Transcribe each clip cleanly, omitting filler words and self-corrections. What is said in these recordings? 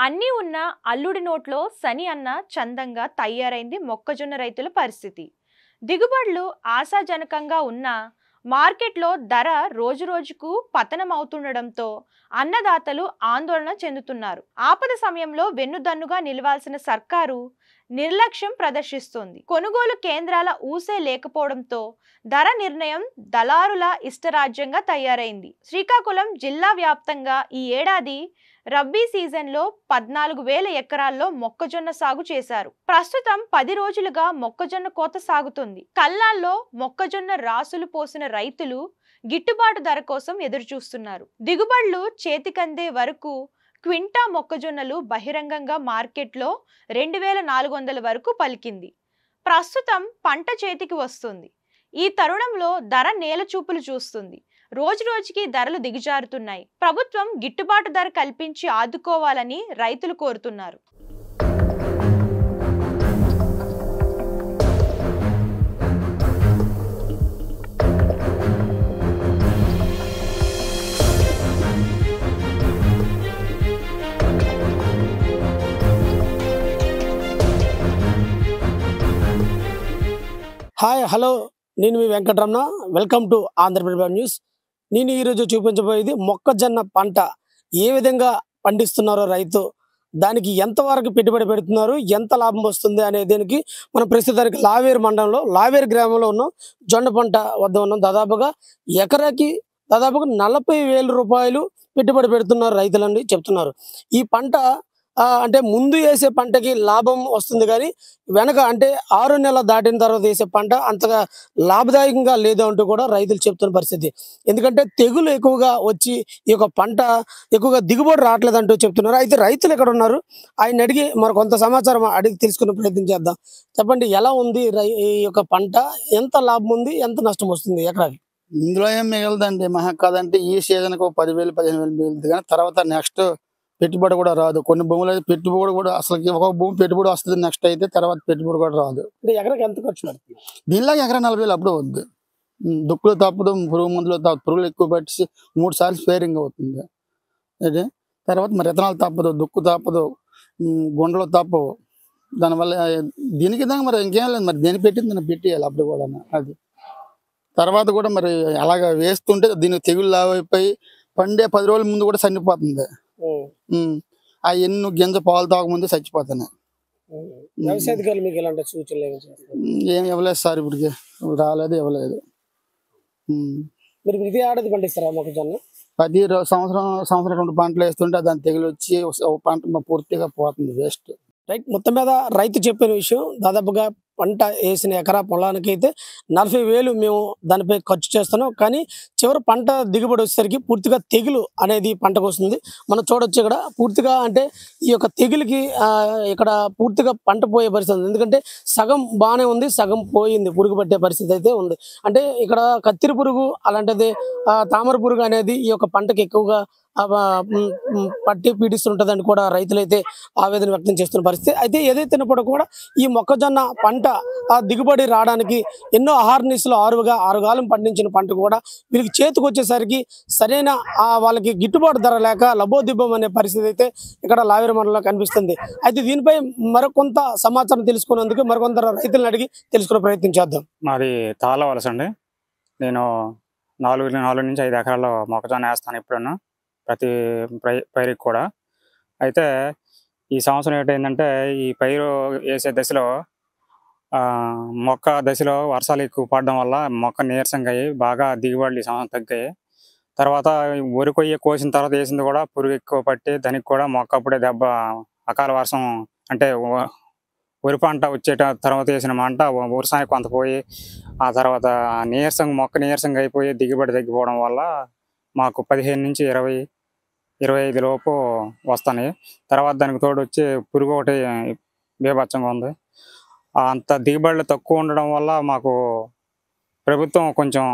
అన్నీ ఉన్న అల్లుడి నోట్లో శని అన్న చందంగా తయారైంది మొక్కజొన్న రైతుల పరిస్థితి. దిగుబడులు ఆశాజనకంగా ఉన్న మార్కెట్లో ధర రోజురోజుకు పతనం అవుతుండడంతో అన్నదాతలు ఆందోళన చెందుతున్నారు. ఆపద సమయంలో వెన్నుదన్నుగా నిలవాల్సిన సర్కారు నిర్లక్ష్యం ప్రదర్శిస్తోంది. కొనుగోలు కేంద్రాల ఊసే లేకపోవడంతో ధర నిర్ణయం దళారుల ఇష్టరాజ్యంగా తయారైంది. శ్రీకాకుళం జిల్లా వ్యాప్తంగా ఈ ఏడాది రబ్బీ సీజన్లో 14,000 ఎకరాల్లో మొక్కజొన్న సాగు చేశారు. ప్రస్తుతం 10 రోజులుగా మొక్కజొన్న కోత సాగుతుంది. కల్లాల్లో మొక్కజొన్న రాసులు పోసిన రైతులు గిట్టుబాటు ధర కోసం ఎదురుచూస్తున్నారు. దిగుబడులు చేతికందే వరకు క్వింటా మొక్కజొన్నలు బహిరంగంగా మార్కెట్లో 2,400 వరకు పలికింది. ప్రస్తుతం పంట చేతికి వస్తుంది. ఈ తరుణంలో ధర నేలచూపులు చూస్తుంది. రోజురోజుకి ధరలు దిగజారుతున్నాయి. ప్రభుత్వం గిట్టుబాటు ధర కల్పించి ఆదుకోవాలని రైతులు కోరుతున్నారు. హాయ్ హలో, నేను మీ Venkataramana. Welcome to Andhra Pradesh news. నేను ఈరోజు చూపించబోయేది మొక్కజొన్న పంట ఏ విధంగా పండిస్తున్నారో రైతు, దానికి ఎంతవరకు పెట్టుబడి పెడుతున్నారు, ఎంత లాభం వస్తుంది అనే దీనికి మనం ప్రస్తుతానికి లావేరు మండలంలో లావేరు గ్రామంలో ఉన్నాం. జొన్న పంట వద్ద ఉన్నాం. దాదాపుగా ఎకరాకి 40,000 రూపాయలు పెట్టుబడి పెడుతున్నారు రైతులండి చెప్తున్నారు. ఈ పంట అంటే ముందు వేసే పంటకి లాభం వస్తుంది, కానీ వెనక అంటే 6 నెలలు దాటిన తర్వాత వేసే పంట అంతగా లాభదాయకంగా లేదు అంటూ కూడా రైతులు చెప్తున్న పరిస్థితి. ఎందుకంటే తెగులు ఎక్కువగా వచ్చి ఈ యొక్క పంట ఎక్కువగా దిగుబడి రావట్లేదంటూ చెప్తున్నారు. అయితే రైతులు ఎక్కడ ఉన్నారు, ఆయన అడిగి మరి కొంత సమాచారం అడిగి తెలుసుకునే ప్రయత్నం చేద్దాం. చెప్పండి, ఎలా ఉంది ఈ యొక్క పంట, ఎంత లాభం ఉంది, ఎంత నష్టం వస్తుంది ఎకరాకి? ఇందులో ఏం మిగలదండి. మహా కాదంటే ఈ సీజన్కి 10,000 15,000 మిగులుతుంది, కానీ తర్వాత నెక్స్ట్ పెట్టుబడి కూడా రాదు. కొన్ని భూములు అయితే పెట్టుబడి కూడా అసలు ఒక భూమి పెట్టుబడి వస్తుంది, నెక్స్ట్ అయితే తర్వాత పెట్టుబడి కూడా రాదు. ఎకరాకి ఎంత ఖర్చు పడుతుంది? దీనిలో ఎకరా 40,000 అప్పుడు వద్దు. దుక్కులు తప్పదు, పురుగు మందులు తప్పదు, పురుగులు ఎక్కువ పట్టి 3 సార్లు స్పేరింగ్ అవుతుంది. అయితే తర్వాత మరి ఇతనాలు తప్పదు, దుక్కు తప్పదు, గుండెలు తప్పవు. దానివల్ల దీనికి దాకా మరి ఇంకేం లేదు. మరి దేని పెట్టింది దాన్ని పెట్టేయాలి అప్పుడు కూడా. అది తర్వాత కూడా మరి అలాగ వేస్తుంటే దీనికి తెగులు లావైపోయి పండే 10 రోజుల ముందు కూడా చనిపోతుంది. ఆ ఎన్ను గింజ పాలు తాగముందే చచ్చిపోతున్నాయి. వ్యవసాయాధికారులు మీకు ఎలాంటి సూచనలు ఏమి ఇవ్వలేదు సార్, ఇప్పటికి రాలేదు, ఇవ్వలేదు. మీరు ఇది ఆడది పండిస్తారా మొక్కజొన్న? 10 సంవత్సరం 2 పంటలు వేస్తుంటే దాని తెగులు వచ్చి ఒక పంట పూర్తిగా పోతుంది, వేస్ట్. రైట్. మొత్తం మీద రైతు చెప్పిన విషయం, దాదాపుగా పంట వేసిన ఎకరా పొలానికి అయితే 40,000 మేము దానిపై ఖర్చు చేస్తున్నాం, కానీ చివరి పంట దిగుబడి వచ్చేసరికి పూర్తిగా తెగులు అనేది పంటకు వస్తుంది. మనం చూడొచ్చు ఇక్కడ పూర్తిగా అంటే ఈ యొక్క తెగులుకి ఇక్కడ పూర్తిగా పంట పోయే పరిస్థితి ఉంది. ఎందుకంటే సగం బాగానే ఉంది, సగం పోయింది, పురుగు పట్టే పరిస్థితి అయితే ఉంది. అంటే ఇక్కడ కత్తిరి పురుగు అలాంటిది తామర పురుగు అనేది ఈ యొక్క పంటకి ఎక్కువగా పట్టి పీడిస్తుంటదని కూడా రైతులైతే ఆవేదన వ్యక్తం చేస్తున్న పరిస్థితి. అయితే ఏదైతేనప్పుడు కూడా ఈ మొక్కజొన్న పంట దిగుబడి రావడానికి ఎన్నో అహర్నిశలు ఆరుగాలం పండించిన పంట కూడా వీళ్ళకి చేతికి వచ్చేసరికి సరైన వాళ్ళకి గిట్టుబాటు ధర లేక లబోదిబ్బం అనే పరిస్థితి అయితే ఇక్కడ లావేరు మండలంలో కనిపిస్తుంది. అయితే దీనిపై మరికొంత సమాచారం తెలుసుకున్నందుకు మరికొంత రైతులను అడిగి తెలుసుకునే ప్రయత్నం చేద్దాం. మాది తాళవలస అండి. నేను 4 నుంచి 5 ఎకరాల్లో మొక్కజొన్న వేస్తాను ఎప్పుడన్నా, ప్రతి పైరుకి కూడా. అయితే ఈ సంవత్సరం ఏంటంటే ఈ పైరు వేసే దశలో మొక్క దశలో వర్షాలు ఎక్కువ పడడం వల్ల మొక్క నీరసంగా అయ్యి బాగా దిగుబడులు ఈ సంవత్సరం తగ్గాయి. తర్వాత వరి కొయ్య కోసిన తర్వాత వేసింది కూడా పురుగు ఎక్కువ పట్టి దానికి కూడా మొక్క అప్పుడే అకాల వర్షం అంటే వరి పంట వచ్చే తర్వాత వేసిన మంట వర్షానికి కొంత పోయి ఆ తర్వాత మొక్క నీరసంగా అయిపోయి దిగుబడి తగ్గిపోవడం వల్ల మాకు 15 నుంచి 25 లోపు వస్తాయి. తర్వాత దానికి తోడు వచ్చి పురుగు ఒకటి బీభత్సంగా ఉంది. అంత దిగుబడులు తక్కువ ఉండడం వల్ల మాకు ప్రభుత్వం కొంచెం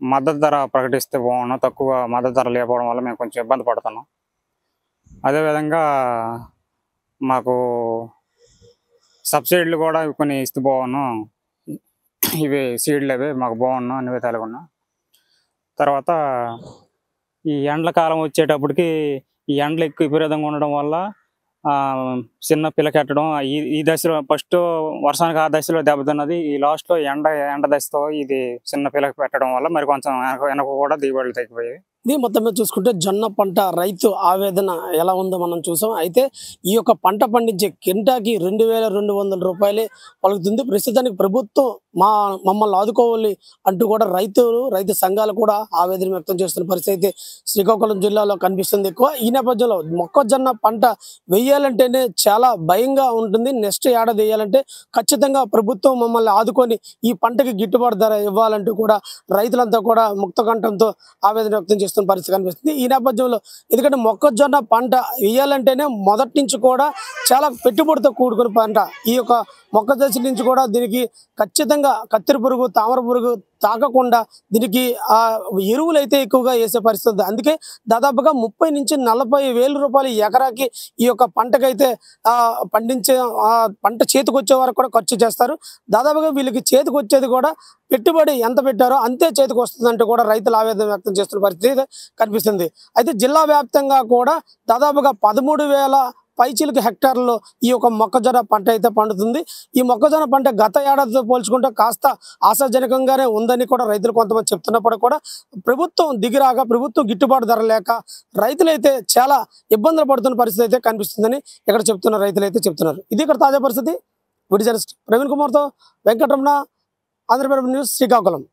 మద్దతు ధర ప్రకటిస్తే బాగున్నాం. తక్కువ మద్దతు ధర లేకపోవడం వల్ల మేము కొంచెం ఇబ్బంది పడుతున్నాం. అదేవిధంగా మాకు సబ్సిడీలు కూడా కొన్ని ఇస్తే బాగున్నాం. ఇవి సీడ్లు అవి మాకు బాగున్నాం, అన్ని విధాలుగా ఉన్నాం. తర్వాత ఈ ఎండల కాలం వచ్చేటప్పటికి ఈ ఎండలు ఎక్కువ విపరీతంగా ఉండడం వల్ల చిన్న పిలకెట్టడం ఈ దశలో ఫస్ట్ వర్షానికి ఆ దశలో దెబ్బతిన్నది. ఈ లాస్ట్లో ఎండ దశతో ఇది చిన్న పిలక పెట్టడం వల్ల మరి కొంచెం వెనక కూడా దిగుబడులు తగ్గిపోయాయి. ఇది మొత్తం మీద చూసుకుంటే జొన్న పంట రైతు ఆవేదన ఎలా ఉందో మనం చూసాం. అయితే ఈ యొక్క పంట పండించే కింటాకి 2200 రూపాయలే పలుకుతుంది. ప్రస్తుతానికి ప్రభుత్వం మమ్మల్ని ఆదుకోవాలి అంటూ కూడా రైతు సంఘాలు కూడా ఆవేదన వ్యక్తం చేస్తున్న పరిస్థితి అయితే శ్రీకాకుళం జిల్లాలో కనిపిస్తుంది ఎక్కువ. ఈ నేపథ్యంలో మొక్కజొన్న పంట వేయాలంటేనే చాలా భయంగా ఉంటుంది. నెక్స్ట్ ఏడాది వేయాలంటే ఖచ్చితంగా ప్రభుత్వం మమ్మల్ని ఆదుకొని ఈ పంటకి గిట్టుబాటు ధర ఇవ్వాలంటూ కూడా రైతులంతా కూడా ముక్తకంఠంతో ఆవేదన వ్యక్తం చేస్తున్న పరిస్థితి కనిపిస్తుంది. ఈ నేపథ్యంలో ఎందుకంటే మొక్కజొన్న పంట వేయాలంటేనే మొదటి నుంచి కూడా చాలా పెట్టుబడితో కూడుకున్న పంట. ఈ యొక్క మొక్క దశ నుంచి కూడా దీనికి ఖచ్చితంగా కత్తెర పురుగు, తామర పురుగు తాకకుండా దీనికి ఎరువులు అయితే ఎక్కువగా వేసే పరిస్థితి. అందుకే దాదాపుగా 30 నుంచి 40 వేల రూపాయలు ఎకరాకి ఈ యొక్క పంటకైతే పండించే పంట చేతికి వచ్చే వరకు కూడా ఖర్చు చేస్తారు. దాదాపుగా వీళ్ళకి చేతికి వచ్చేది కూడా పెట్టుబడి ఎంత పెట్టారో అంతే చేతికి వస్తుందంటూ కూడా రైతులు ఆవేదన వ్యక్తం చేస్తున్న పరిస్థితి కనిపిస్తుంది. అయితే జిల్లా వ్యాప్తంగా కూడా దాదాపుగా 13,000 పైచిలకు హెక్టార్లలో ఈ యొక్క మొక్కజొన్న పంట అయితే పండుతుంది. ఈ మొక్కజొన్న పంట గత ఏడాదితో పోల్చుకుంటే కాస్త ఆశాజనకంగానే ఉందని కూడా రైతులు కొంతమంది చెప్తున్నప్పుడు కూడా ప్రభుత్వం గిట్టుబాటు ధర లేక రైతులైతే చాలా ఇబ్బందులు పడుతున్న పరిస్థితి అయితే కనిపిస్తుందని ఇక్కడ చెప్తున్న రైతులు అయితే చెప్తున్నారు. ఇది ఇక్కడ తాజా పరిస్థితి. వీడియో జర్నలిస్ట్ ప్రవీణ్ కుమార్తో వెంకటరమణ, ఆంధ్రప్రదేశ్ న్యూస్, శ్రీకాకుళం.